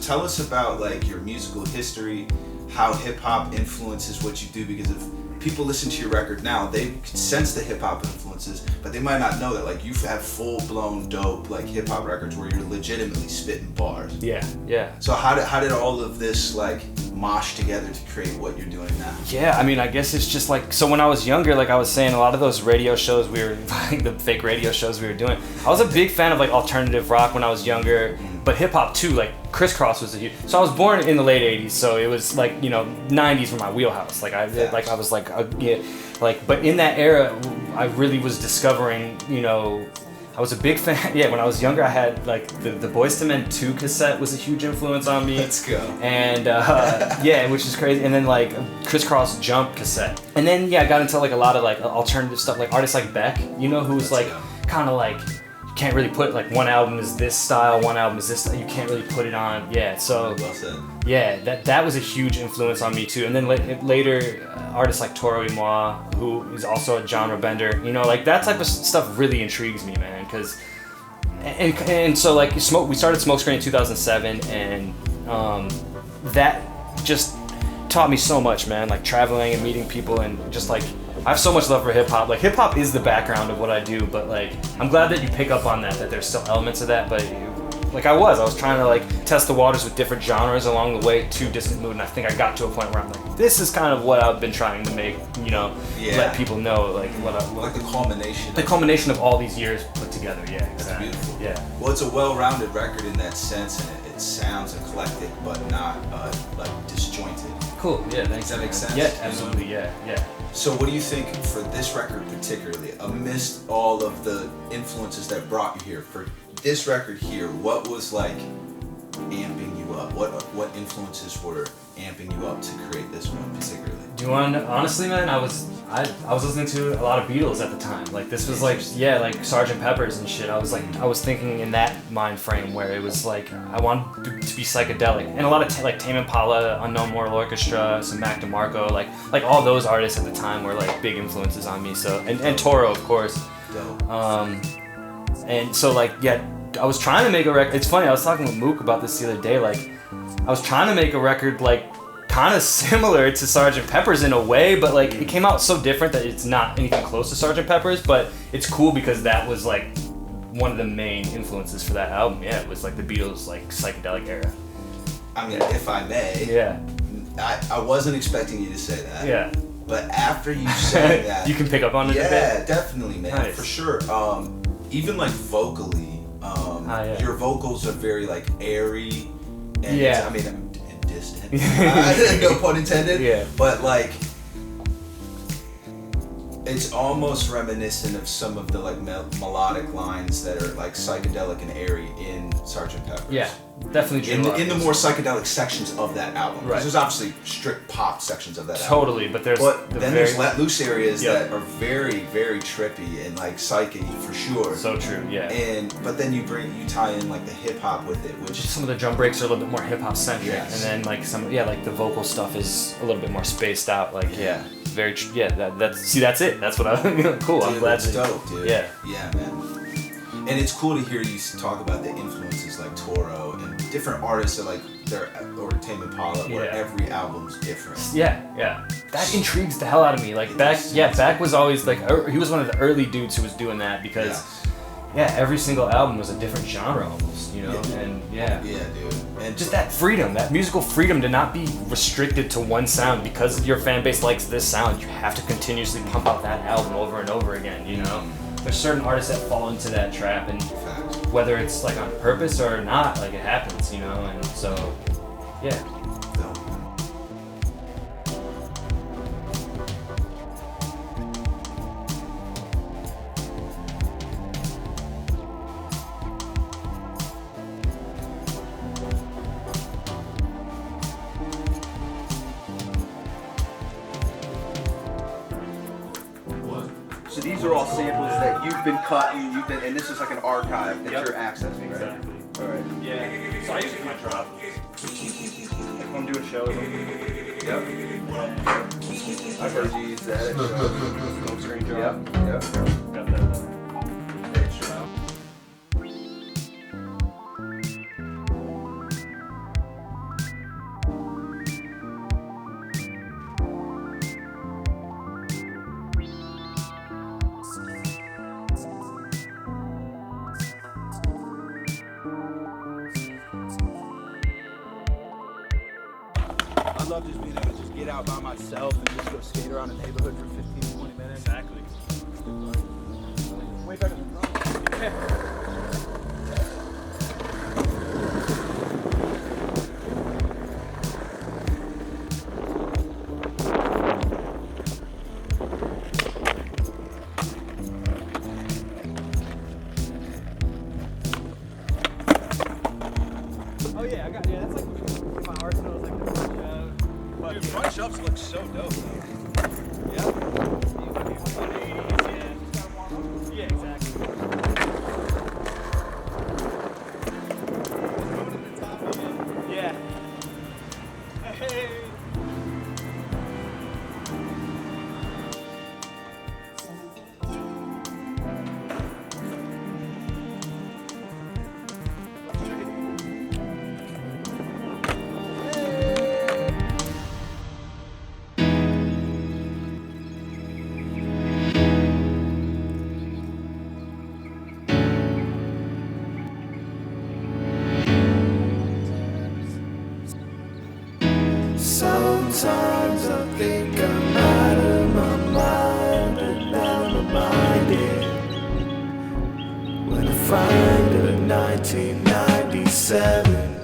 tell us about like your musical history, how hip hop influences what you do, because if people listen to your record now, they can sense the hip hop influences, but they might not know that like you have full blown dope like hip hop records where you're legitimately spitting bars. Yeah. So how did all of this like mosh together to create what you're doing now? Yeah, I mean, I guess it's just like, so when I was younger, like I was saying, a lot of those radio shows like the fake radio shows we were doing, I was a big fan of like alternative rock when I was younger, but hip hop too, like Criss Cross was a huge, so I was born in the late 80s, so it was like, 90s were my wheelhouse, like I was like, but in that era, I really was discovering, I was a big fan. Yeah, when I was younger, I had like the Boyz II Men 2 cassette was a huge influence on me. Let's go. And yeah, which is crazy. And then like Criss Cross Jump cassette. And then I got into like a lot of like alternative stuff, like artists like Beck, who's like kind of like, you can't really put like one album is this style, one album is this style. You can't really put it on. Yeah, so Well said. yeah, that was a huge influence on me too. And then later, artists like Toro y Moi, who is also a genre bender, like that type of stuff really intrigues me, man. Cause, and so like we started Smokescreen in 2007, and that just taught me so much, man. Like traveling and meeting people, and just like I have so much love for hip hop. Like hip hop is the background of what I do, but like I'm glad that you pick up on that there's still elements of that, but. Like I was trying to like test the waters with different genres along the way to Distant Mood, and I think I got to a point where I'm like, this is kind of what I've been trying to make, let people know, like like the culmination. The culmination of all these years put together. Yeah, exactly. That's beautiful. Yeah. Well, it's a well-rounded record in that sense, and it sounds eclectic, but not like disjointed. Cool. Yeah. Thanks. Does that make sense? Yeah. Absolutely. Yeah. So what do you think for this record particularly, amidst all of the influences that brought you here, for this record here, what was like amping you up? What influences were amping you up to create this one particularly? Do you want to, honestly, man, I was listening to a lot of Beatles at the time. Like this was like, like Sgt. Pepper's and shit. I was thinking in that mind frame where it was like, I wanted to be psychedelic. And a lot of like Tame Impala, Unknown Mortal Orchestra, some Mac DeMarco, like all those artists at the time were like big influences on me. So, and Toro, of course. Dope. And so like, I was trying to make a record. It's funny, I was talking with Mook about this the other day. Like, I was trying to make a record like kind of similar to Sgt. Pepper's in a way, but like it came out so different that it's not anything close to Sgt. Pepper's. But it's cool because that was like one of the main influences for that album. Yeah, it was like the Beatles like psychedelic era. I mean, if I may. Yeah. I wasn't expecting you to say that. Yeah. But after you said that, you can pick up on it a bit. Yeah, definitely, man, Nice. for sure. Even like vocally, your vocals are very like airy, and Yeah. and distant. No pun intended. Yeah. But like, it's almost reminiscent of some of the like melodic lines that are like psychedelic and airy in Sgt. Pepper's. Yeah, definitely true. In the more psychedelic sections of that album. 'Cause Right. There's obviously strict pop sections of that album. Totally, but there's There's let loose areas Yeah. that are very, very trippy and like psyche for sure. so true. Yeah. But then you tie in like the hip hop with it, which Some of the drum breaks are a little bit more hip hop centric, Yes. and then like like the vocal stuff is a little bit more spaced out. Like very that's it. That's what I cool. dude, I'm glad it's dope, dude. Yeah. Yeah, man. And it's cool to hear you talk about the influences like Toro and different artists that like or Tame Impala, where Yeah. every album's different. Yeah. That intrigues the hell out of me. Like Beck was always like he was one of the early dudes who was doing that because every single album was a different genre almost, and Yeah, dude. And just that freedom, that musical freedom to not be restricted to one sound because your fan base likes this sound. You have to continuously pump out that album over and over again, There's certain artists that fall into that trap, and Facts. whether it's like on purpose or not, like it happens, and so, yeah. Dope. So these are all samples that you've been cutting, and this is like an archive that you're accessing, right? Exactly. All right. Yeah. So I usually my drop. Like when I'm doing shows. Yep. I've heard you use that at shows. Smokescreen drop. Yep. Got that. love just being able to just get out by myself and just go skate around the neighborhood for 15, 20 minutes. Exactly. Way better than drunk. Oh yeah, that's like my arsenal is like the front shove. Dude, front shoves look so dope. Yeah. Yeah, exactly. Yeah. Hey. Sometimes I think I'm out of my mind and I'm reminded when I find a 1997